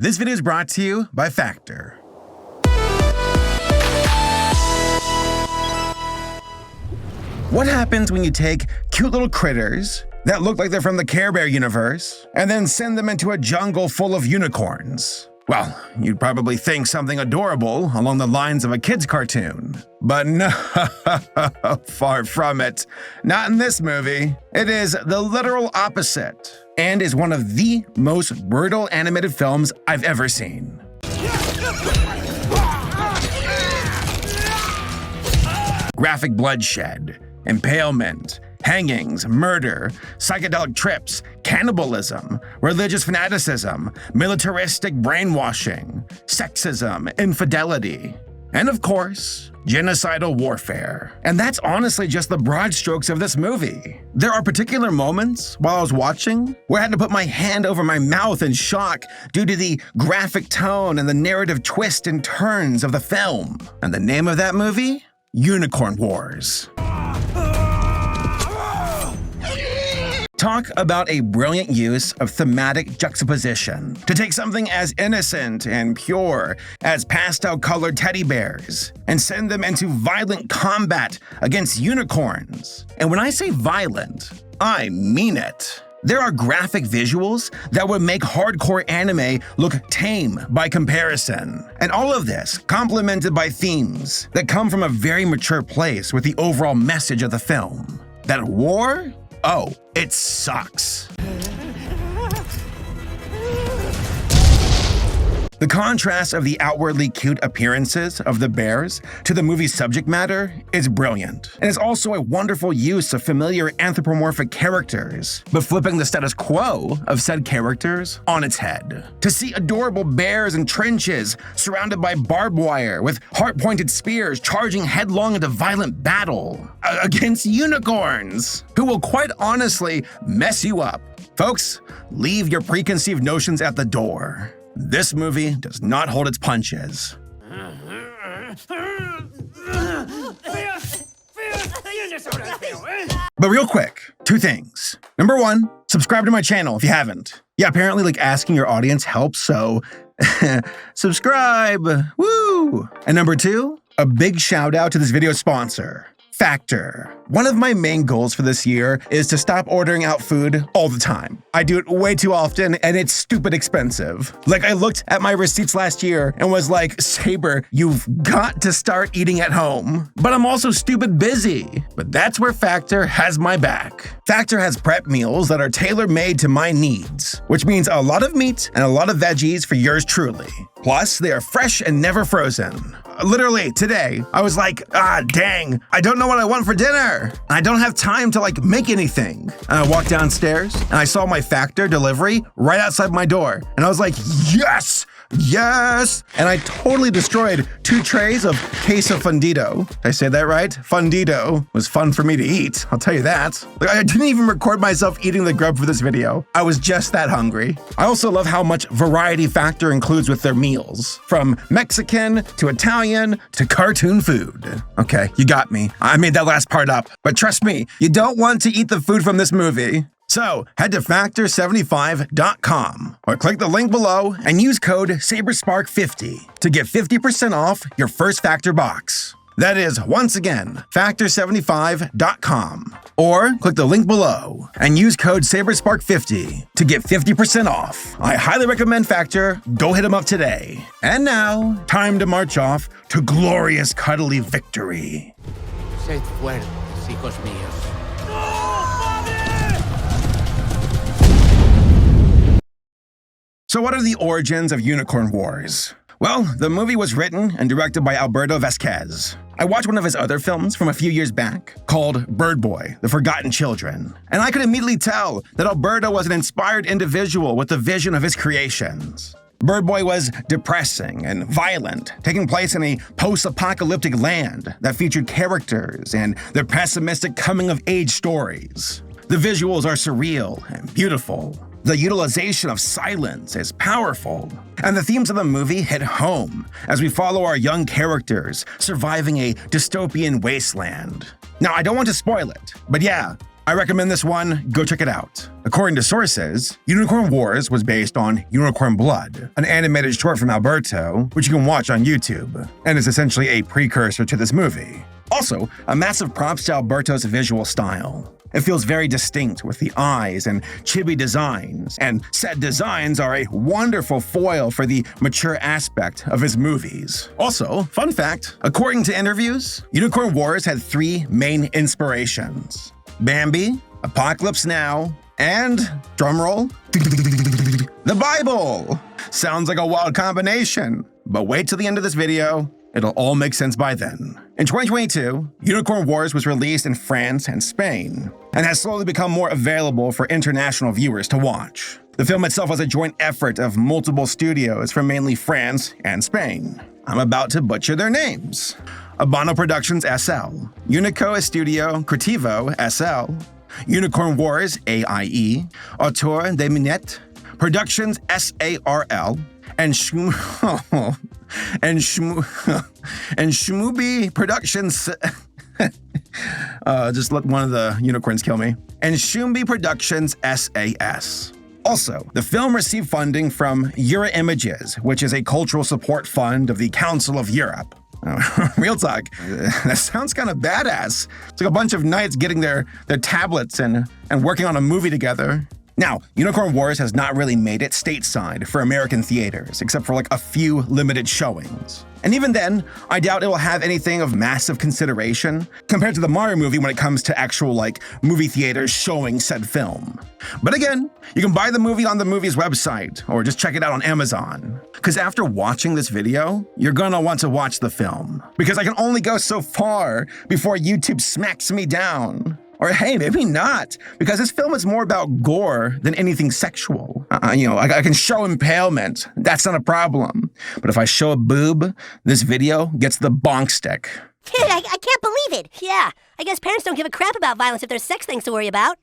This video is brought to you by Factor. What happens when you take cute little critters that look like they're from the Care Bear universe and then send them into a jungle full of unicorns? Well, you'd probably think something adorable along the lines of a kid's cartoon. But no, far from it. Not in this movie. It is the literal opposite, and is one of the most brutal animated films I've ever seen. Graphic bloodshed, impalement, hangings, murder, psychedelic trips, cannibalism, religious fanaticism, militaristic brainwashing, sexism, infidelity, and of course, genocidal warfare. And that's honestly just the broad strokes of this movie. There are particular moments while I was watching where I had to put my hand over my mouth in shock due to the graphic tone and the narrative twists and turns of the film. And the name of that movie? Unicorn Wars. Talk about a brilliant use of thematic juxtaposition to take something as innocent and pure as pastel-colored teddy bears and send them into violent combat against unicorns. And when I say violent, I mean it. There are graphic visuals that would make hardcore anime look tame by comparison. And all of this complemented by themes that come from a very mature place with the overall message of the film. That war? Oh, it sucks. The contrast of the outwardly cute appearances of the bears to the movie's subject matter is brilliant, and is also a wonderful use of familiar anthropomorphic characters, but flipping the status quo of said characters on its head. To see adorable bears in trenches surrounded by barbed wire with heart-pointed spears charging headlong into violent battle against unicorns, who will quite honestly mess you up. Folks, leave your preconceived notions at the door. This movie does not hold its punches. But real quick, two things. Number one, subscribe to my channel if you haven't. Yeah, apparently asking your audience helps, so subscribe, woo! And number two, a big shout out to this video's sponsor, Factor. One of my main goals for this year is to stop ordering out food all the time. I do it way too often and it's stupid expensive. I looked at my receipts last year and was like, Saber, you've got to start eating at home. But I'm also stupid busy. But that's where Factor has my back. Factor has prep meals that are tailor-made to my needs, which means a lot of meat and a lot of veggies for yours truly. Plus, they are fresh and never frozen. Literally, today, I was like, dang, I don't know what I want for dinner. I don't have time to make anything. And I walked downstairs and I saw my Factor delivery right outside my door. And I was like, yes! Yes! And I totally destroyed 2 trays of queso fundido. Did I say that right? Fundido. It was fun for me to eat, I'll tell you that. I didn't even record myself eating the grub for this video. I was just that hungry. I also love how much variety Factor includes with their meals. From Mexican to Italian to cartoon food. Okay, you got me. I made that last part up. But trust me, you don't want to eat the food from this movie. So, head to Factor75.com or click the link below and use code Saberspark50 to get 50% off your first Factor box. That is, once again, Factor75.com or click the link below and use code Saberspark50 to get 50% off. I highly recommend Factor. Go hit them up today. And now, time to march off to glorious cuddly victory. Sed fuertes, hijos míos. So what are the origins of Unicorn Wars? Well, the movie was written and directed by Alberto Vasquez. I watched one of his other films from a few years back called Bird Boy: The Forgotten Children, and I could immediately tell that Alberto was an inspired individual with the vision of his creations. Bird Boy was depressing and violent, taking place in a post-apocalyptic land that featured characters and their pessimistic coming-of-age stories. The visuals are surreal and beautiful. The utilization of silence is powerful, and the themes of the movie hit home as we follow our young characters surviving a dystopian wasteland. Now, I don't want to spoil it, but yeah, I recommend this one, go check it out. According to sources, Unicorn Wars was based on Unicorn Blood, an animated short from Alberto, which you can watch on YouTube, and is essentially a precursor to this movie. Also, a massive props to Alberto's visual style. It feels very distinct with the eyes and chibi designs, and said designs are a wonderful foil for the mature aspect of his movies. Also, fun fact, according to interviews, Unicorn Wars had 3 main inspirations: Bambi, Apocalypse Now, and, drumroll, the Bible! Sounds like a wild combination, but wait till the end of this video, it'll all make sense by then. In 2022, Unicorn Wars was released in France and Spain, and has slowly become more available for international viewers to watch. The film itself was a joint effort of multiple studios from mainly France and Spain. I'm about to butcher their names. Abano Productions SL, Unico Studio Creativo SL, Unicorn Wars AIE, Auteur des Minette, Productions SARL, and Shmubi Productions. Just let one of the unicorns kill me. And Shumbi Productions SAS. Also, the film received funding from Euro Images, which is a cultural support fund of the Council of Europe. Real talk, that sounds kind of badass. It's like a bunch of knights getting their tablets and working on a movie together. Now, Unicorn Wars has not really made it stateside for American theaters, except for like a few limited showings. And even then, I doubt it will have anything of massive consideration compared to the Mario movie when it comes to actual like movie theaters showing said film. But again, you can buy the movie on the movie's website or just check it out on Amazon. Because after watching this video, you're gonna want to watch the film. Because I can only go so far before YouTube smacks me down. Or hey, maybe not, because this film is more about gore than anything sexual. I can show impalement, that's not a problem. But if I show a boob, this video gets the bonk stick. Kid, I can't believe it. Yeah, I guess parents don't give a crap about violence if there's sex things to worry about.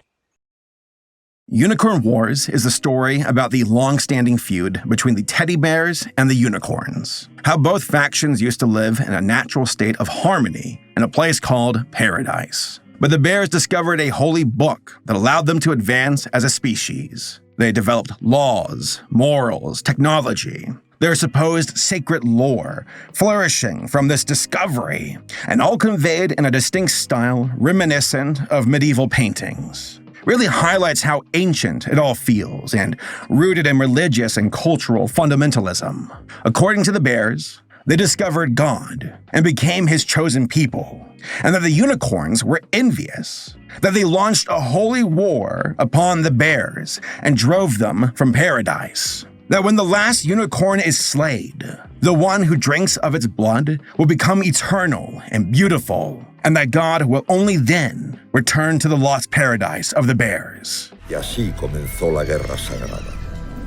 Unicorn Wars is the story about the long-standing feud between the teddy bears and the unicorns. How both factions used to live in a natural state of harmony in a place called Paradise. But the bears discovered a holy book that allowed them to advance as a species. They developed laws, morals, technology, their supposed sacred lore, flourishing from this discovery, and all conveyed in a distinct style reminiscent of medieval paintings. Really highlights how ancient it all feels and rooted in religious and cultural fundamentalism. According to the bears, they discovered God and became his chosen people, and that the unicorns were envious, that they launched a holy war upon the bears and drove them from paradise. That when the last unicorn is slayed, the one who drinks of its blood will become eternal and beautiful, and that God will only then return to the lost paradise of the bears. Y así comenzó la guerra sagrada,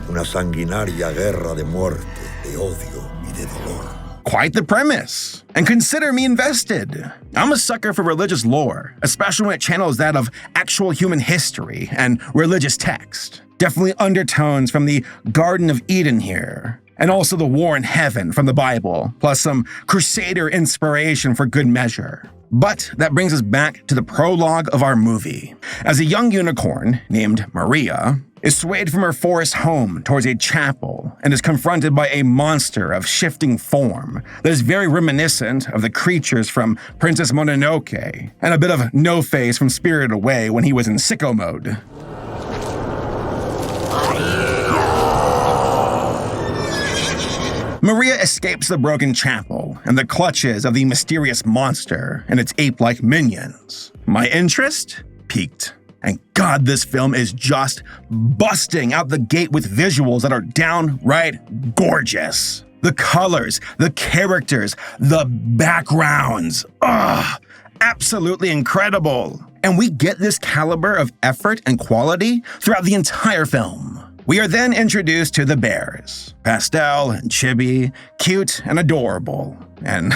una sanguinaria guerra de muerte, de odio y de dolor. Quite the premise. And consider me invested. I'm a sucker for religious lore, especially when it channels that of actual human history and religious text. Definitely undertones from the Garden of Eden here. And also the war in heaven from the Bible, plus some Crusader inspiration for good measure. But that brings us back to the prologue of our movie. As a young unicorn named Maria is swayed from her forest home towards a chapel and is confronted by a monster of shifting form that is very reminiscent of the creatures from Princess Mononoke and a bit of No-Face from Spirited Away when he was in sicko mode. Maria escapes the broken chapel and the clutches of the mysterious monster and its ape-like minions. My interest? Piqued. And God, this film is just busting out the gate with visuals that are downright gorgeous. The colors, the characters, the backgrounds. Absolutely incredible. And we get this caliber of effort and quality throughout the entire film. We are then introduced to the bears. Pastel and chibi, cute and adorable, and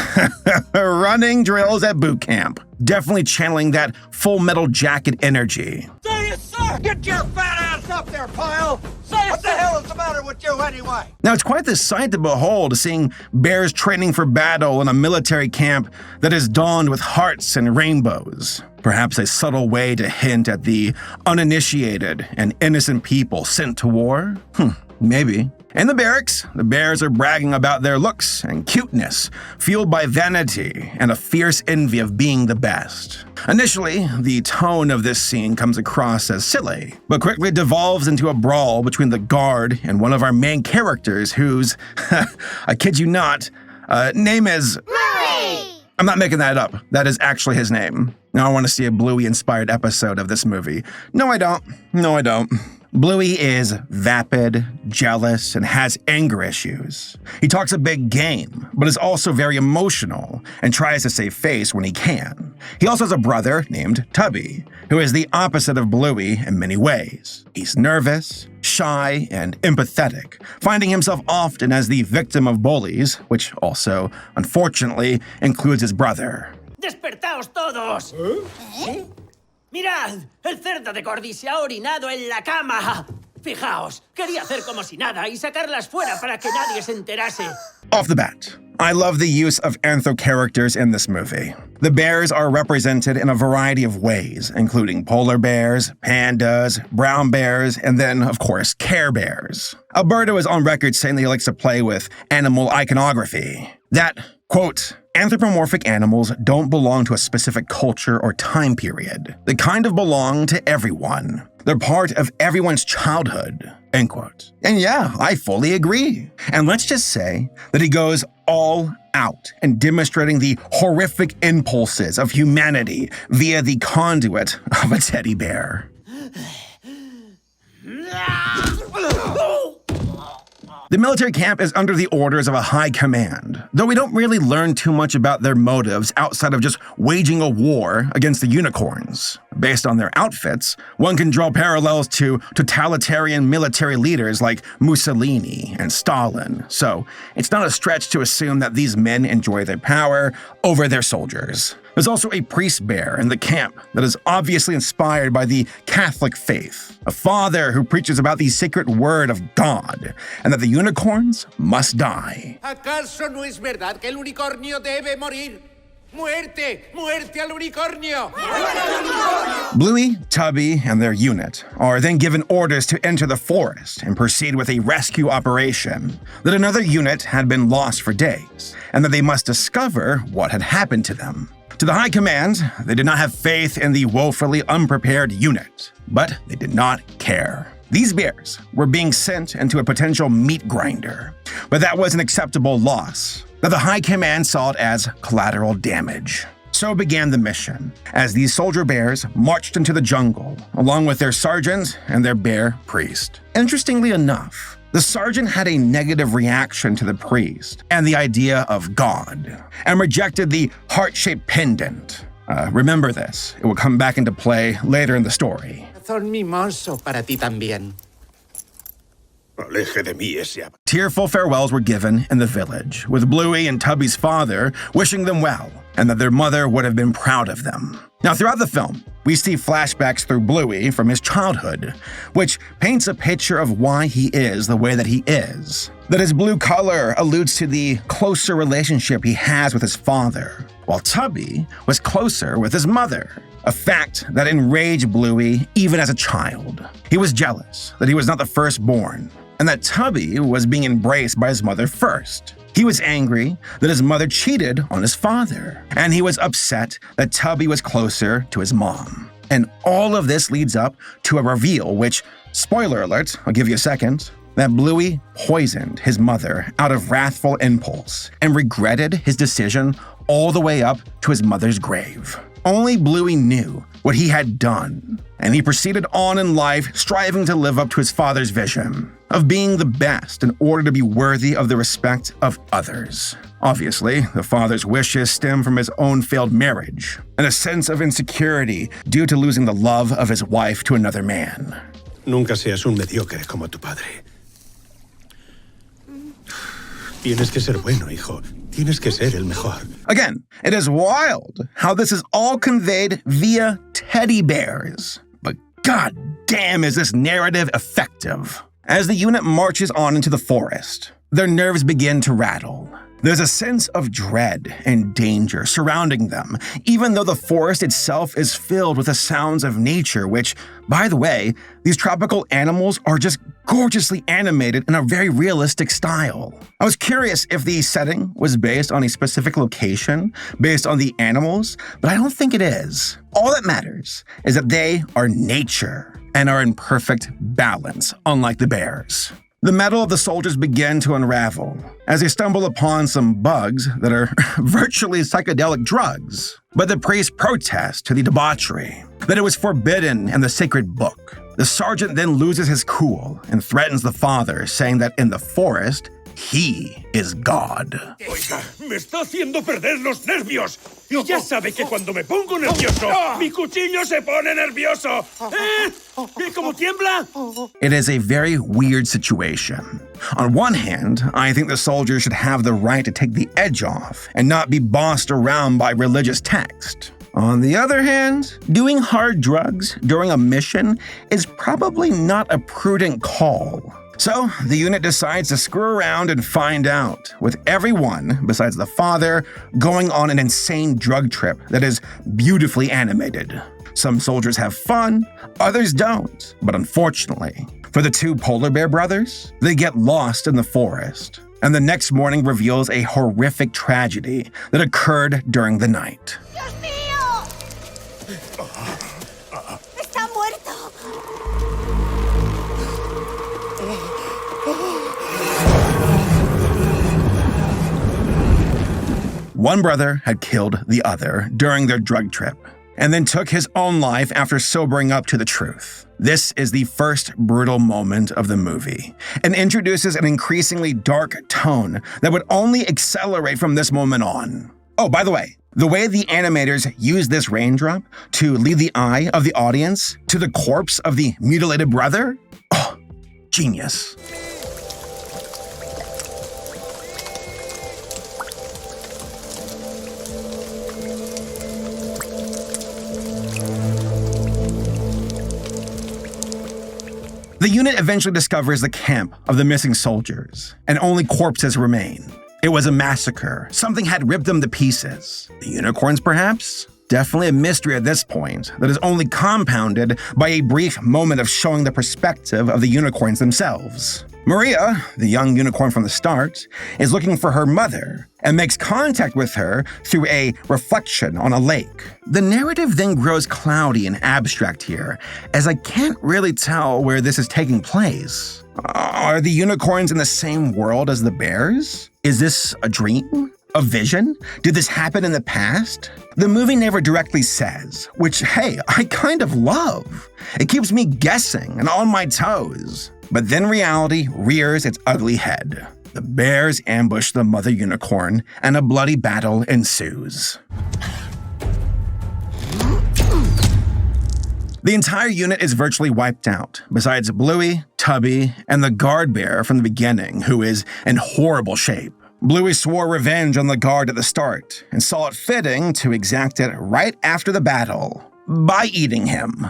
running drills at boot camp. Definitely channeling that Full Metal Jacket energy. Serious, sir! Get your fat ass up there, pile! What the hell is the matter with you anyway? Now, it's quite the sight to behold, seeing bears training for battle in a military camp that is donned with hearts and rainbows. Perhaps a subtle way to hint at the uninitiated and innocent people sent to war? Maybe. In the barracks, the bears are bragging about their looks and cuteness, fueled by vanity and a fierce envy of being the best. Initially, the tone of this scene comes across as silly, but quickly devolves into a brawl between the guard and one of our main characters whose, I kid you not, name is... Bluey! I'm not making that up. That is actually his name. Now I want to see a Bluey-inspired episode of this movie. No, I don't. Bluey is vapid, jealous, and has anger issues. He talks a big game, but is also very emotional and tries to save face when he can. He also has a brother named Tubby, who is the opposite of Bluey in many ways. He's nervous, shy, and empathetic, finding himself often as the victim of bullies, which also, unfortunately, includes his brother. ¡Despertaos todos! ¿Eh? ¡Mirad! ¡El cerdo de Gordy se ha orinado en la cama! Fijaos, quería hacer como si nada y sacarlas fuera para que nadie se enterase. Off the bat, I love the use of anthro characters in this movie. The bears are represented in a variety of ways, including polar bears, pandas, brown bears, and then, of course, Care Bears. Alberto is on record saying that he likes to play with animal iconography. That, quote, anthropomorphic animals don't belong to a specific culture or time period. They kind of belong to everyone. They're part of everyone's childhood, end quote. And yeah, I fully agree. And let's just say that he goes all out in demonstrating the horrific impulses of humanity via the conduit of a teddy bear. The military camp is under the orders of a high command, though we don't really learn too much about their motives outside of just waging a war against the unicorns. Based on their outfits, one can draw parallels to totalitarian military leaders like Mussolini and Stalin, so it's not a stretch to assume that these men enjoy their power over their soldiers. There's also a priest bear in the camp that is obviously inspired by the Catholic faith, a father who preaches about the sacred word of God, and that the unicorns must die. ¿Acaso no es verdad que el unicornio debe morir? ¡Muerte! ¡Muerte al unicornio! Bluey, Tubby, and their unit are then given orders to enter the forest and proceed with a rescue operation, that another unit had been lost for days, and that they must discover what had happened to them. To the high command, they did not have faith in the woefully unprepared unit, but they did not care. These bears were being sent into a potential meat grinder, but that was an acceptable loss, that the high command saw it as collateral damage. So began the mission, as these soldier bears marched into the jungle, along with their sergeant and their bear priest. Interestingly enough, the sergeant had a negative reaction to the priest and the idea of God, and rejected the heart-shaped pendant. Remember this, it will come back into play later in the story. Corazón mimoso para ti también. Aleje de mí ese... Tearful farewells were given in the village, with Bluey and Tubby's father wishing them well, and that their mother would have been proud of them. Now, throughout the film, we see flashbacks through Bluey from his childhood, which paints a picture of why he is the way that he is. That his blue color alludes to the closer relationship he has with his father, while Tubby was closer with his mother, a fact that enraged Bluey even as a child. He was jealous that he was not the firstborn, and that Tubby was being embraced by his mother first. He was angry that his mother cheated on his father, and he was upset that Tubby was closer to his mom. And all of this leads up to a reveal which, spoiler alert, I'll give you a second, that Bluey poisoned his mother out of wrathful impulse and regretted his decision all the way up to his mother's grave. Only Bluey knew what he had done, and he proceeded on in life striving to live up to his father's vision of being the best in order to be worthy of the respect of others. Obviously, the father's wishes stem from his own failed marriage and a sense of insecurity due to losing the love of his wife to another man. Nunca seas un mediocre como tu padre. Tienes que ser bueno, hijo. Tienes que ser el mejor. Again, it is wild how this is all conveyed via teddy bears. But god damn is this narrative effective. As the unit marches on into the forest, their nerves begin to rattle. There's a sense of dread and danger surrounding them, even though the forest itself is filled with the sounds of nature, which, by the way, these tropical animals are just gorgeously animated in a very realistic style. I was curious if the setting was based on a specific location, based on the animals, but I don't think it is. All that matters is that they are nature and are in perfect balance, unlike the bears. The metal of the soldiers begin to unravel as they stumble upon some bugs that are virtually psychedelic drugs. But the priests protest to the debauchery, that it was forbidden in the sacred book. The sergeant then loses his cool and threatens the father, saying that in the forest, he is God. Oiga, me está haciendo perder los nervios. Y ya sabe que cuando me pongo nervioso, mi cuchillo se pone nervioso. ¿Ve cómo tiembla? It is a very weird situation. On one hand, I think the soldiers should have the right to take the edge off and not be bossed around by religious text. On the other hand, doing hard drugs during a mission is probably not a prudent call. So, the unit decides to screw around and find out, with everyone, besides the father, going on an insane drug trip that is beautifully animated. Some soldiers have fun, others don't, but unfortunately, for the two polar bear brothers, they get lost in the forest, and the next morning reveals a horrific tragedy that occurred during the night. ¡Dios mío! ¡Está muerto! One brother had killed the other during their drug trip, and then took his own life after sobering up to the truth. This is the first brutal moment of the movie, and introduces an increasingly dark tone that would only accelerate from this moment on. Oh, by the way, the way the animators use this raindrop to lead the eye of the audience to the corpse of the mutilated brother, genius. The unit eventually discovers the camp of the missing soldiers, and only corpses remain. It was a massacre. Something had ripped them to pieces. The unicorns, perhaps? Definitely a mystery at this point that is only compounded by a brief moment of showing the perspective of the unicorns themselves. Maria, the young unicorn from the start, is looking for her mother and makes contact with her through a reflection on a lake. The narrative then grows cloudy and abstract here, as I can't really tell where this is taking place. Are the unicorns in the same world as the bears? Is this a dream? A vision? Did this happen in the past? The movie never directly says, which, hey, I kind of love. It keeps me guessing and on my toes. But then reality rears its ugly head. The bears ambush the mother unicorn, and a bloody battle ensues. The entire unit is virtually wiped out, besides Bluey, Tubby, and the guard bear from the beginning, who is in horrible shape. Bluey swore revenge on the guard at the start, and saw it fitting to exact it right after the battle, by eating him.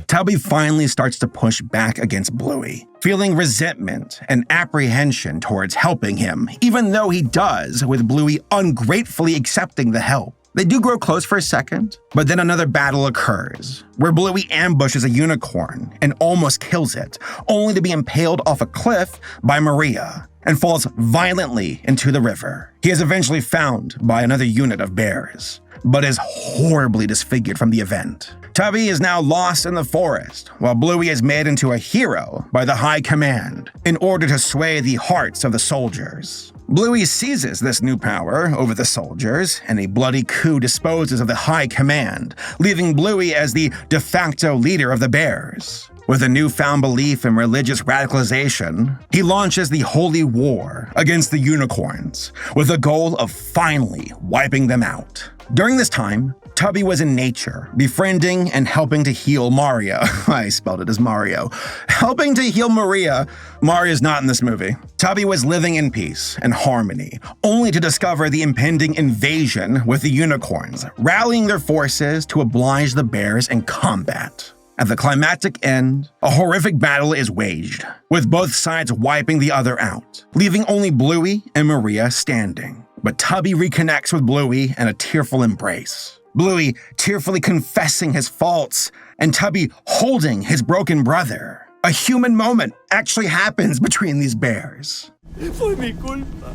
Tubby finally starts to push back against Bluey, feeling resentment and apprehension towards helping him, even though he does, with Bluey ungratefully accepting the help. They do grow close for a second, but then another battle occurs, where Bluey ambushes a unicorn and almost kills it, only to be impaled off a cliff by Maria and falls violently into the river. He is eventually found by another unit of bears, but is horribly disfigured from the event. Tubby is now lost in the forest, while Bluey is made into a hero by the High Command in order to sway the hearts of the soldiers. Bluey seizes this new power over the soldiers, and a bloody coup disposes of the High Command, leaving Bluey as the de facto leader of the Bears. With a newfound belief in religious radicalization, he launches the Holy War against the unicorns, with the goal of finally wiping them out. During this time, Tubby was in nature, befriending and helping to heal Maria. I spelled it as Mario. Helping to heal Maria. Maria's not in this movie. Tubby was living in peace and harmony, only to discover the impending invasion with the unicorns, rallying their forces to oblige the bears in combat. At the climactic end, a horrific battle is waged, with both sides wiping the other out, leaving only Bluey and Maria standing. But Tubby reconnects with Bluey in a tearful embrace. Bluey tearfully confessing his faults, and Tubby holding his broken brother. A human moment actually happens between these bears. Fue mi culpa.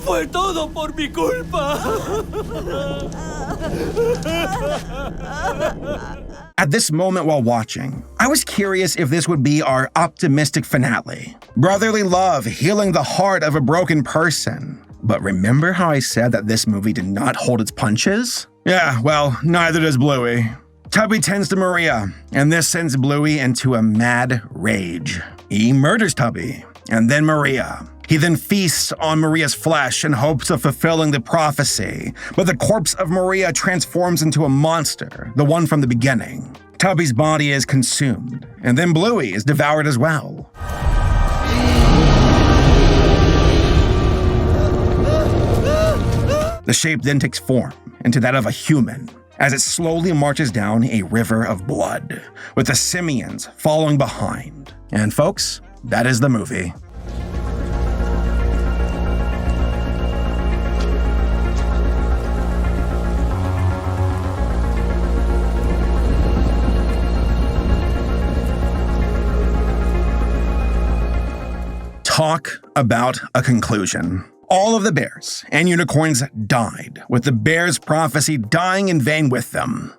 Fue todo por mi culpa. At this moment while watching, I was curious if this would be our optimistic finale. Brotherly love healing the heart of a broken person. But remember how I said that this movie did not hold its punches? Yeah, well, neither does Bluey. Tubby tends to Maria, and this sends Bluey into a mad rage. He murders Tubby, and then Maria. He then feasts on Maria's flesh in hopes of fulfilling the prophecy, but the corpse of Maria transforms into a monster, the one from the beginning. Tubby's body is consumed, and then Bluey is devoured as well. The shape then takes form into that of a human, as it slowly marches down a river of blood, with the simians following behind. And folks, that is the movie. Talk about a conclusion. All of the bears and unicorns died, with the bears' prophecy dying in vain with them.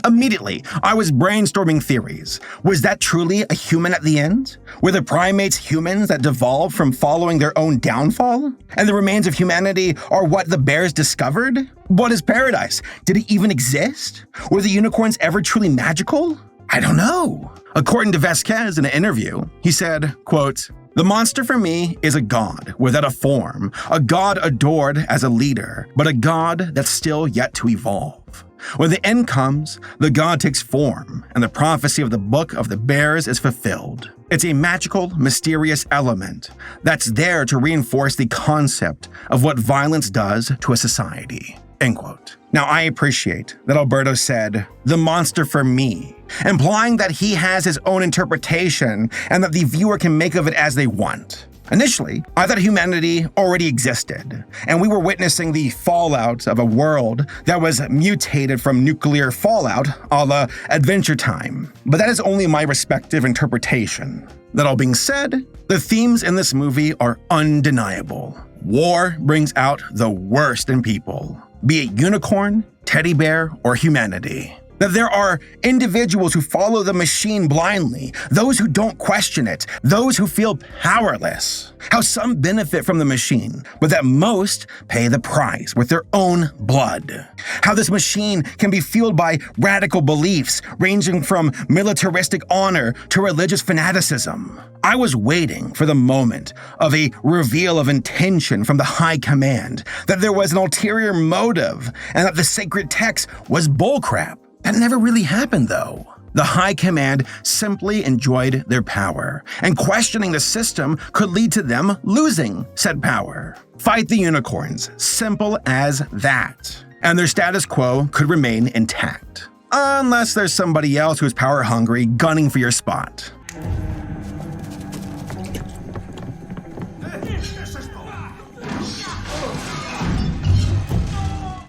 Immediately, I was brainstorming theories. Was that truly a human at the end? Were the primates humans that devolved from following their own downfall? And the remains of humanity are what the bears discovered? What is paradise? Did it even exist? Were the unicorns ever truly magical? I don't know. According to Vasquez in an interview, he said, quote, "The monster for me is a god without a form, a god adored as a leader, but a god that's still yet to evolve. When the end comes, the god takes form, and the prophecy of the Book of the Bears is fulfilled. It's a magical, mysterious element that's there to reinforce the concept of what violence does to a society." End quote. Now, I appreciate that Alberto said, "the monster for me," implying that he has his own interpretation and that the viewer can make of it as they want. Initially, I thought humanity already existed, and we were witnessing the fallout of a world that was mutated from nuclear fallout a la Adventure Time. But that is only my respective interpretation. That all being said, the themes in this movie are undeniable. War brings out the worst in people, be it unicorn, teddy bear, or humanity. That there are individuals who follow the machine blindly, those who don't question it, those who feel powerless. How some benefit from the machine, but that most pay the price with their own blood. How this machine can be fueled by radical beliefs ranging from militaristic honor to religious fanaticism. I was waiting for the moment of a reveal of intention from the high command, that there was an ulterior motive, and that the sacred text was bullcrap. That never really happened, though. The high command simply enjoyed their power, and questioning the system could lead to them losing said power. Fight the unicorns, simple as that. And their status quo could remain intact. Unless there's somebody else who's power hungry, gunning for your spot.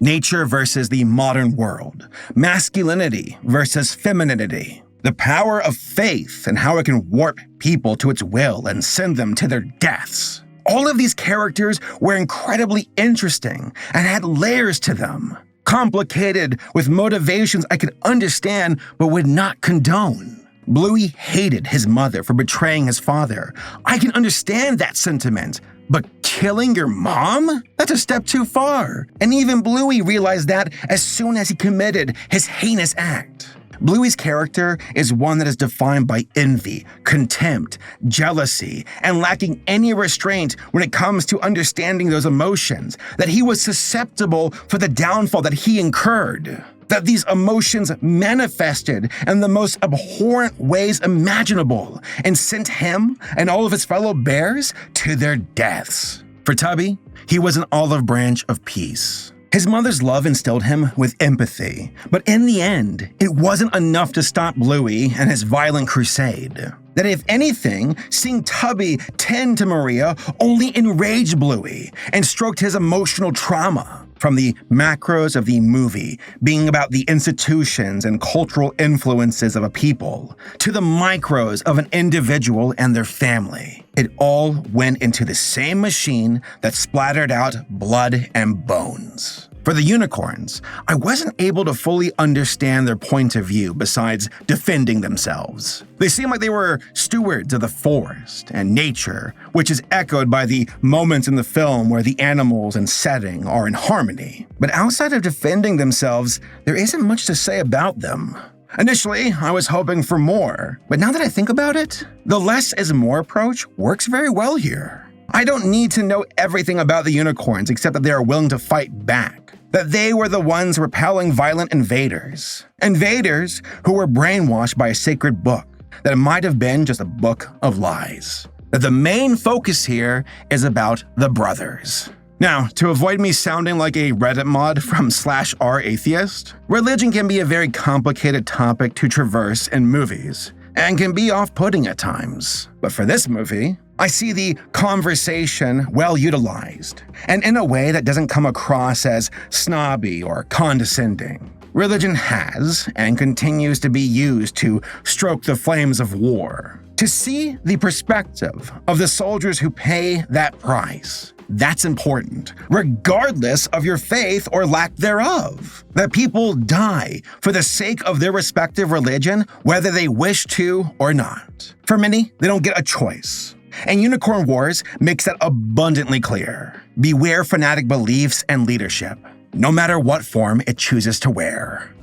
Nature versus the modern world. Masculinity versus femininity. The power of faith and how it can warp people to its will and send them to their deaths. All of these characters were incredibly interesting and had layers to them. Complicated with motivations I could understand but would not condone. Bluey hated his mother for betraying his father. I can understand that sentiment. But killing your mom? That's a step too far. And even Bluey realized that as soon as he committed his heinous act. Bluey's character is one that is defined by envy, contempt, jealousy, and lacking any restraint when it comes to understanding those emotions, that he was susceptible for the downfall that he incurred. that these emotions manifested in the most abhorrent ways imaginable and sent him and all of his fellow bears to their deaths. For Tubby, he was an olive branch of peace. His mother's love instilled him with empathy, but in the end, it wasn't enough to stop Bluey and his violent crusade. That if anything, seeing Tubby tend to Maria only enraged Bluey and stroked his emotional trauma. From the macros of the movie being about the institutions and cultural influences of a people, to the micros of an individual and their family, it all went into the same machine that splattered out blood and bones. For the unicorns, I wasn't able to fully understand their point of view besides defending themselves. They seemed like they were stewards of the forest and nature, which is echoed by the moments in the film where the animals and setting are in harmony. But outside of defending themselves, there isn't much to say about them. Initially, I was hoping for more, but now that I think about it, the less is more approach works very well here. I don't need to know everything about the unicorns except that they are willing to fight back. That they were the ones repelling violent invaders. Invaders who were brainwashed by a sacred book that might have been just a book of lies. That the main focus here is about the brothers. Now, to avoid me sounding like a Reddit mod from /ratheist, religion can be a very complicated topic to traverse in movies, and can be off-putting at times. But for this movie, I see the conversation well utilized, and in a way that doesn't come across as snobby or condescending. Religion has and continues to be used to stoke the flames of war. To see the perspective of the soldiers who pay that price, that's important, regardless of your faith or lack thereof. That people die for the sake of their respective religion, whether they wish to or not. For many, they don't get a choice. And Unicorn Wars makes that abundantly clear. Beware fanatic beliefs and leadership, no matter what form it chooses to wear.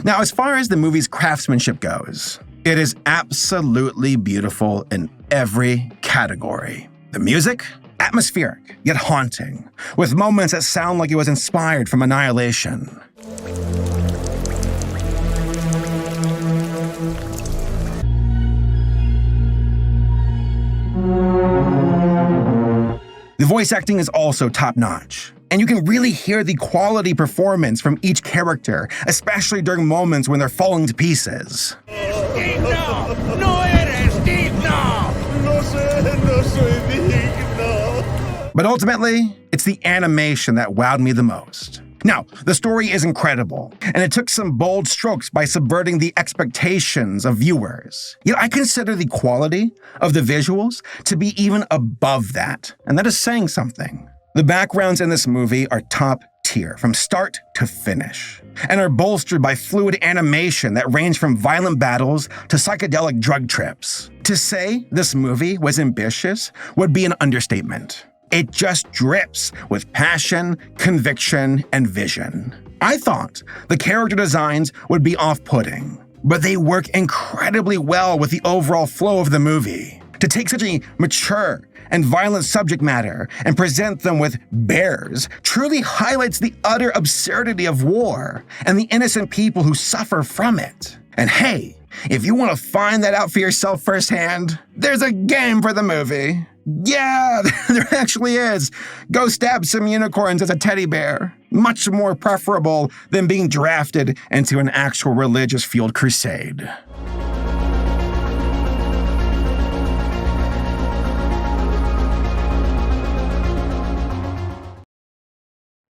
Now, as far as the movie's craftsmanship goes, it is absolutely beautiful in every category. The music, atmospheric, yet haunting, with moments that sound like it was inspired from Annihilation. The voice acting is also top-notch, and you can really hear the quality performance from each character, especially during moments when they're falling to pieces. ¡Digno! ¡No eres digno! No soy digno. But ultimately, it's the animation that wowed me the most. Now, the story is incredible, and it took some bold strokes by subverting the expectations of viewers. Yet I consider the quality of the visuals to be even above that, and that is saying something. The backgrounds in this movie are top tier from start to finish, and are bolstered by fluid animation that range from violent battles to psychedelic drug trips. To say this movie was ambitious would be an understatement. It just drips with passion, conviction, and vision. I thought the character designs would be off-putting, but they work incredibly well with the overall flow of the movie. To take such a mature and violent subject matter and present them with bears truly highlights the utter absurdity of war and the innocent people who suffer from it. And hey, if you want to find that out for yourself firsthand, there's a game for the movie. Yeah, there actually is. Go stab some unicorns as a teddy bear. Much more preferable than being drafted into an actual religious field crusade.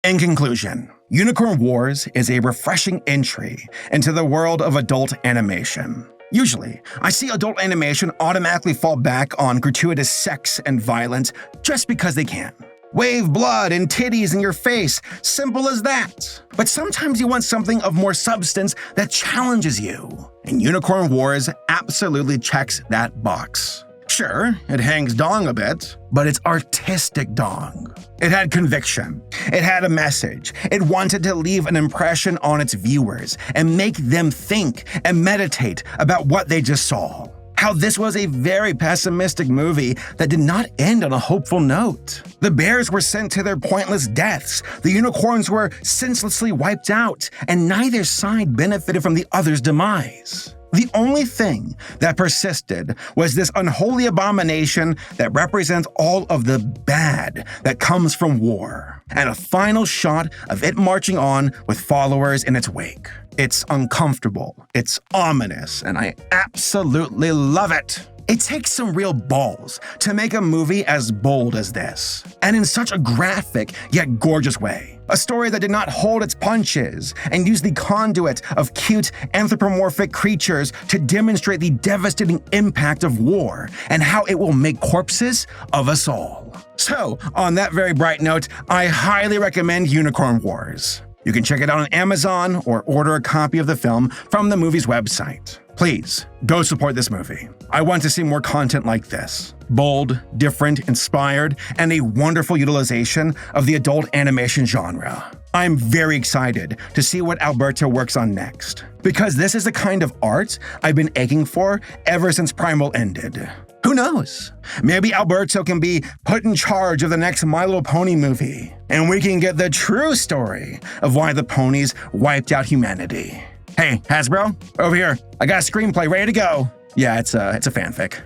In conclusion, Unicorn Wars is a refreshing entry into the world of adult animation. Usually, I see adult animation automatically fall back on gratuitous sex and violence just because they can. Wave blood and titties in your face, simple as that. But sometimes you want something of more substance that challenges you. And Unicorn Wars absolutely checks that box. Sure, it hangs dong a bit, but it's artistic dong. It had conviction. It had a message. It wanted to leave an impression on its viewers and make them think and meditate about what they just saw. how this was a very pessimistic movie that did not end on a hopeful note. The bears were sent to their pointless deaths, the unicorns were senselessly wiped out, and neither side benefited from the other's demise. The only thing that persisted was this unholy abomination that represents all of the bad that comes from war, and a final shot of it marching on with followers in its wake. It's uncomfortable, it's ominous, and I absolutely love it. It takes some real balls to make a movie as bold as this, and in such a graphic yet gorgeous way. A story that did not hold its punches and used the conduit of cute anthropomorphic creatures to demonstrate the devastating impact of war and how it will make corpses of us all. So, on that very bright note, I highly recommend Unicorn Wars. You can check it out on Amazon or order a copy of the film from the movie's website. Please, go support this movie. I want to see more content like this. Bold, different, inspired, and a wonderful utilization of the adult animation genre. I'm very excited to see what Alberto works on next, because this is the kind of art I've been aching for ever since Primal ended. Who knows? Maybe Alberto can be put in charge of the next My Little Pony movie, and we can get the true story of why the ponies wiped out humanity. Hey, Hasbro, over here. I got a screenplay ready to go. Yeah, it's a fanfic.